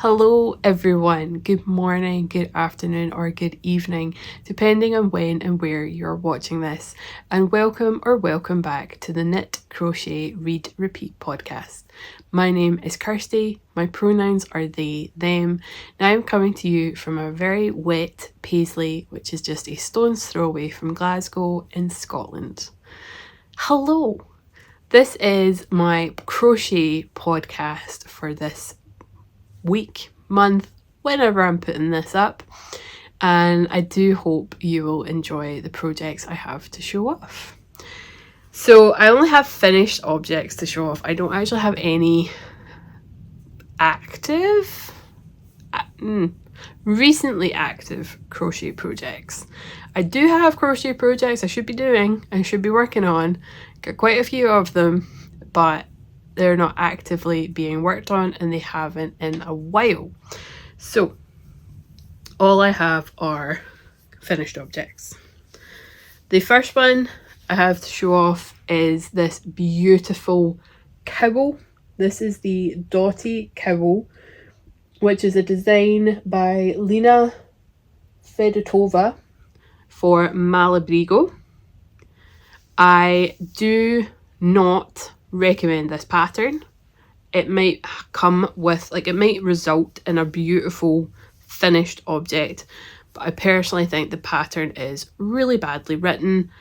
Hello everyone, good morning, good afternoon or good evening, depending on when and where you're watching this, and welcome back to the Knit, Crochet, Read, Repeat podcast. My name is Kirsty, my pronouns are they, them. Now I'm coming to you from a very wet Paisley, which is just a stone's throw away from Glasgow in Scotland. Hello! This is my crochet podcast for this week, month, whenever I'm putting this up, and I do hope you will enjoy the projects I have to show off. So I only have finished objects to show off. I don't actually have any recently active crochet projects. I do have crochet projects I should be doing and should be working on. Got quite a few of them, but they're not actively being worked on and they haven't in a while. So all I have are finished objects. The first one I have to show off is this beautiful cowl. This is the Dotty cowl, which is a design by Lena Fedotova for Malabrigo. I do not recommend this pattern. It might come with, it might result in a beautiful finished object, but I personally think the pattern is really badly written.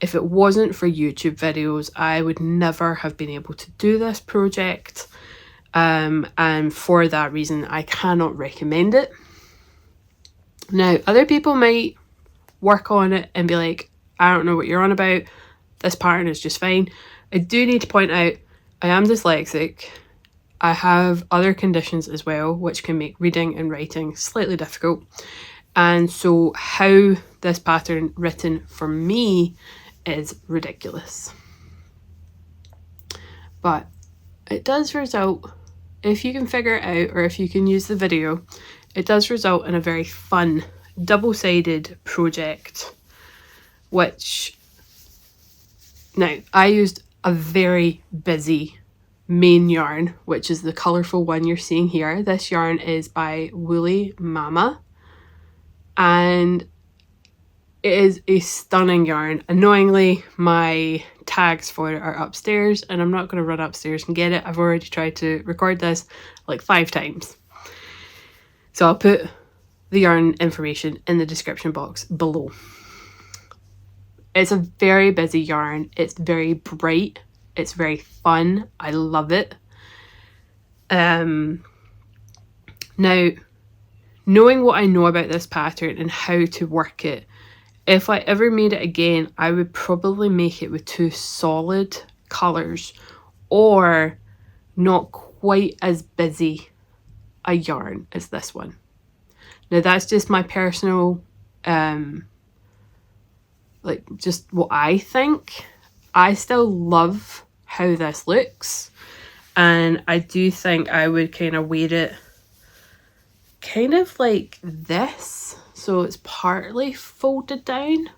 If it wasn't for YouTube videos, I would never have been able to do this project, and for that reason I cannot recommend it. Now other people might work on it and be like, I don't know what you're on about, this pattern is just fine. I do need to point out I am dyslexic. I have other conditions as well, which can make reading and writing slightly difficult. And so how this pattern written for me is ridiculous. But it does result, if you can figure it out or if you can use the video, it does result in a very fun double-sided project, which now I used a very busy main yarn, which is the colourful one you're seeing here. This yarn is by Woolly Mama and it is a stunning yarn. Annoyingly, my tags for it are upstairs and I'm not going to run upstairs and get it. I've already tried to record this like 5 times. So I'll put the yarn information in the description box below. It's a very busy yarn. It's very bright. It's very fun. I love it. Now, knowing what I know about this pattern and how to work it, if I ever made it again, I would probably make it with 2 solid colours or not quite as busy a yarn as this one. Now that's just my personal just what I think. I still love how this looks and I do think I would kind of wear it kind of like this, so it's partly folded down.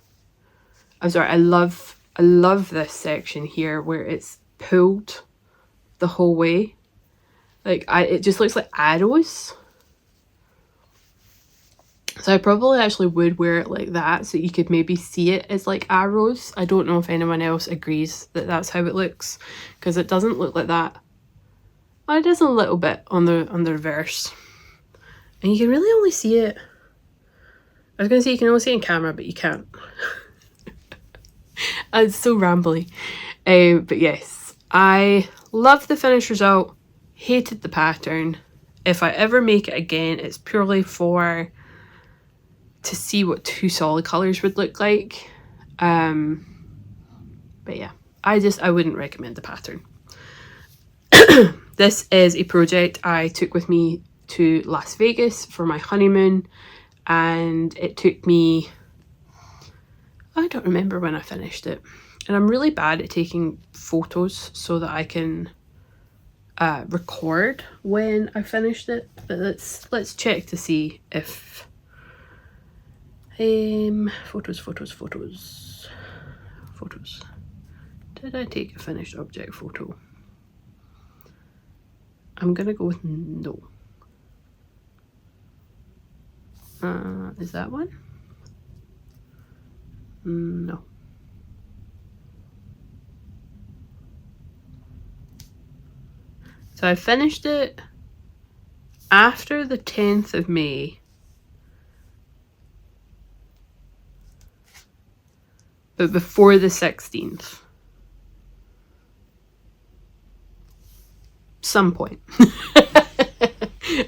I'm sorry, I love this section here where it's pulled the whole way. It just looks like arrows. So I probably actually would wear it like that so you could maybe see it as like arrows. I don't know if anyone else agrees that that's how it looks, because it doesn't look like that. Oh, it is a little bit on the reverse. And you can really only see it. I was going to say you can only see it in camera, but you can't. It's so rambly. But yes, I love the finished result. Hated the pattern. If I ever make it again, it's purely to see what 2 solid colours would look like. But yeah, I wouldn't recommend the pattern. This is a project I took with me to Las Vegas for my honeymoon, and it took me, I don't remember when I finished it, and I'm really bad at taking photos so that I can record when I finished it, but let's check to see if photos. Did I take a finished object photo? I'm gonna go with no. Is that one? No. So I finished it after the 10th of May. But before the 16th. Some point.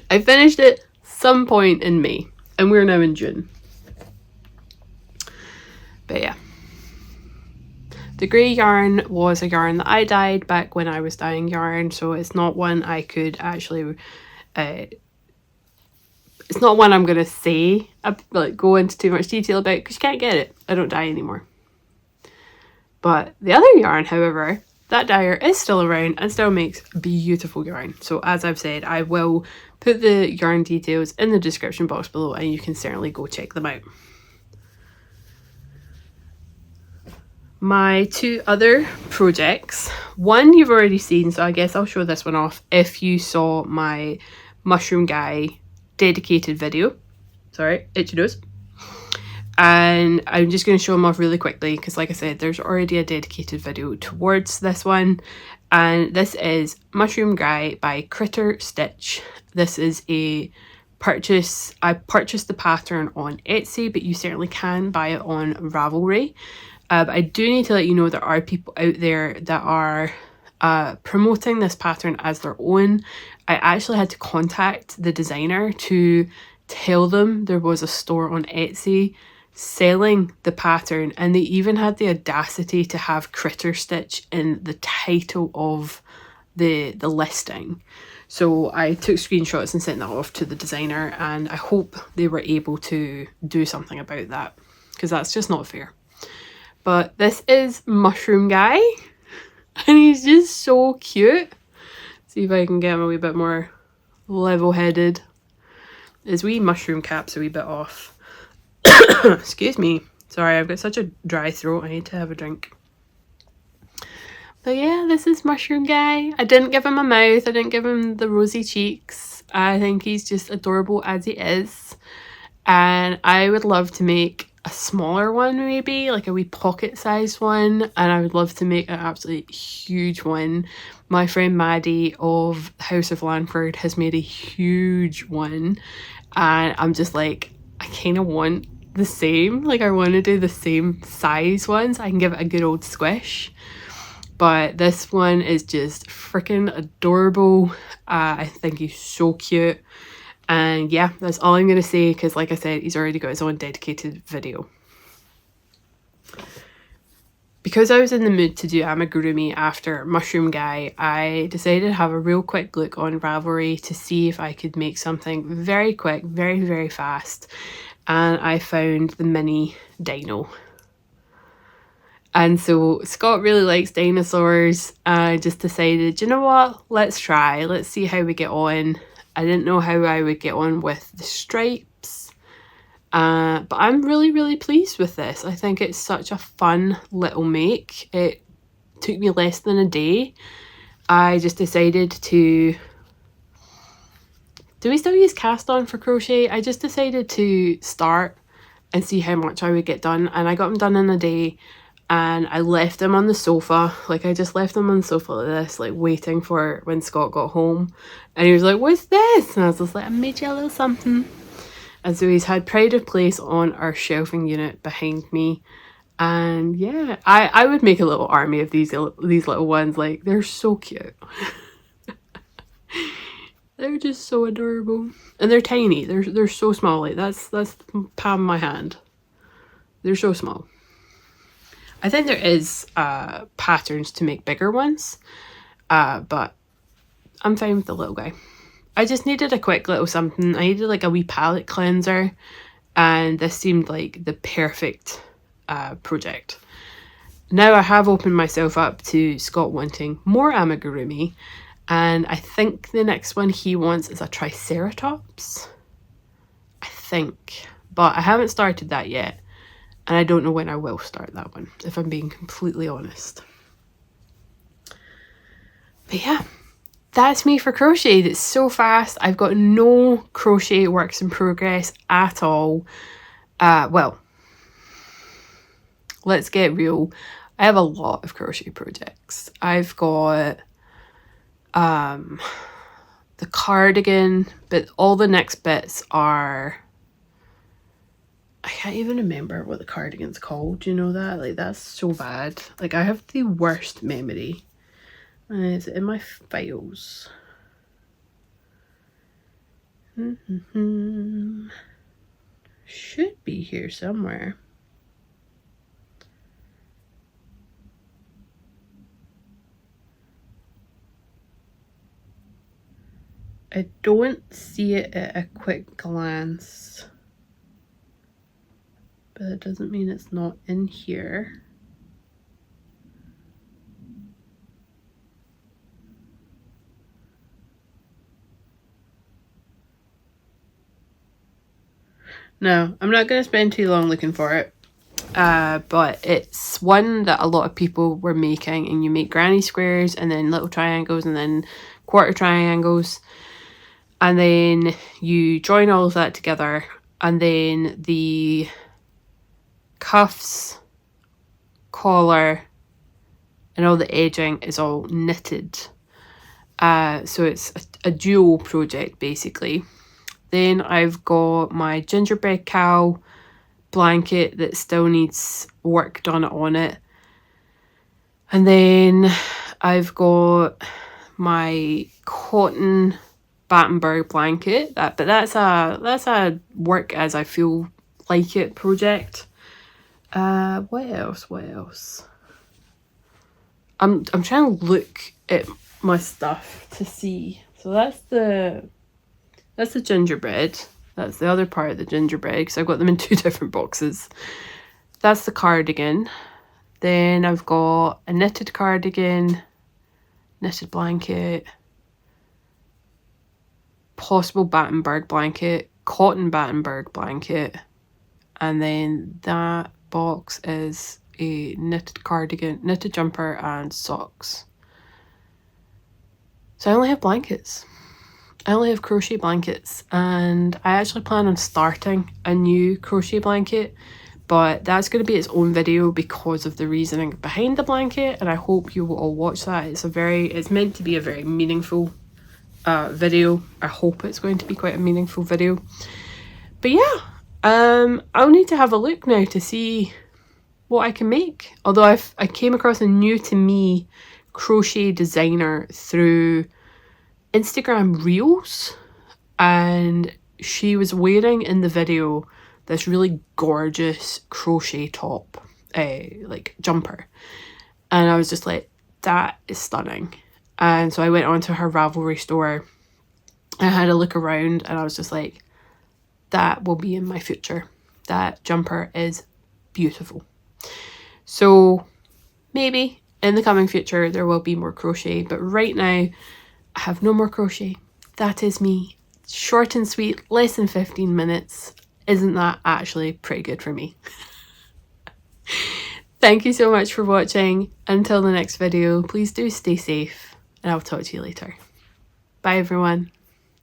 I finished it some point in May. And we're now in June. But yeah. The grey yarn was a yarn that I dyed back when I was dyeing yarn. So it's not one I could actually... it's not one I'm going to say, like go into too much detail about, because you can't get it. I don't dye anymore. But the other yarn, however, that dyer is still around and still makes beautiful yarn. So as I've said, I will put the yarn details in the description box below and you can certainly go check them out. My two other projects, one you've already seen, so I guess I'll show this one off if you saw my Mushroom Guy dedicated video. Sorry, itchy nose. And I'm just going to show them off really quickly because, like I said, there's already a dedicated video towards this one. And this is Mushroom Guy by Critter Stitch. This is a purchase. I purchased the pattern on Etsy, but you certainly can buy it on Ravelry. But I do need to let you know there are people out there that are promoting this pattern as their own. I actually had to contact the designer to tell them there was a store on Etsy selling the pattern, and they even had the audacity to have Critter Stitch in the title of the listing. So I took screenshots and sent that off to the designer, and I hope they were able to do something about that because that's just not fair. But this is Mushroom Guy and he's just so cute. See if I can get him a wee bit more level-headed. His wee mushroom cap's a wee bit off. Excuse me. Sorry, I've got such a dry throat. I need to have a drink. But yeah, this is Mushroom Guy. I didn't give him a mouth. I didn't give him the rosy cheeks. I think he's just adorable as he is. And I would love to make a smaller one, maybe like a wee pocket-sized one. And I would love to make an absolutely huge one. My friend Maddie of House of Lanford has made a huge one. And I'm just like, I kind of want the same. Like I want to do the same size ones. I can give it a good old squish. But this one is just freaking adorable. I think he's so cute. And yeah, that's all I'm going to say because like I said, he's already got his own dedicated video. Because I was in the mood to do amigurumi after Mushroom Guy, I decided to have a real quick look on Ravelry to see if I could make something very quick, very, very fast. And I found the Mini-Dino. And so Scott really likes dinosaurs. I just decided, you know what, let's try. Let's see how we get on. I didn't know how I would get on with the stripes. But I'm really, really pleased with this. I think it's such a fun little make. It took me less than a day. I just decided to... Do we still use cast on for crochet? I just decided to start and see how much I would get done. And I got them done in a day. And I left them on the sofa. Like I just left them on the sofa like this, like waiting for when Scott got home. And he was like, what's this? And I was just like, I made you a little something. And so he's had pride of place on our shelving unit behind me. And yeah, I would make a little army of these little ones. Like they're so cute. They're just so adorable. And they're tiny. They're so small. Like that's the palm of my hand. They're so small. I think there is patterns to make bigger ones. But I'm fine with the little guy. I just needed a quick little something. I needed like a wee palette cleanser. And this seemed like the perfect project. Now I have opened myself up to Scott wanting more amigurumi. And I think the next one he wants is a Triceratops. I think. But I haven't started that yet. And I don't know when I will start that one, if I'm being completely honest. But yeah, that's me for crochet. It's so fast. I've got no crochet works in progress at all. Well, let's get real. I have a lot of crochet projects. I've got the cardigan, but all the next bits are, I can't even remember what the cardigan's called. Do you know that? Like, that's so bad. Like, I have the worst memory. Is it in my files? Should be here somewhere. I don't see it at a quick glance, but it doesn't mean it's not in here. No, I'm not going to spend too long looking for it, but it's one that a lot of people were making, and you make granny squares and then little triangles and then quarter triangles, and then you join all of that together, and then the cuffs, collar and all the edging is all knitted. So it's a dual project basically. Then I've got my gingerbread cow blanket that still needs work done on it. And then I've got my cotton Battenberg blanket. But that's a work as I feel like it project. What else? I'm trying to look at my stuff to see. So that's the gingerbread. That's the other part of the gingerbread, because I've got them in 2 different boxes. That's the cardigan. Then I've got a knitted cardigan, knitted blanket, possible Battenberg blanket, cotton Battenberg blanket, and then that box is a knitted cardigan, knitted jumper and socks. So I only have blankets. I only have crochet blankets, and I actually plan on starting a new crochet blanket, but that's going to be its own video because of the reasoning behind the blanket, and I hope you will all watch that. It's meant to be a very meaningful video. I hope it's going to be quite a meaningful video. But yeah, I'll need to have a look now to see what I can make. Although I came across a new to me crochet designer through Instagram Reels, and she was wearing in the video this really gorgeous crochet top, like jumper, and I was just like, that is stunning. And so I went onto her Ravelry store, I had a look around, and I was just like, that will be in my future. That jumper is beautiful. So maybe in the coming future there will be more crochet, but right now I have no more crochet. That is me. Short and sweet, less than 15 minutes. Isn't that actually pretty good for me? Thank you so much for watching. Until the next video, please do stay safe, and I'll talk to you later. Bye everyone.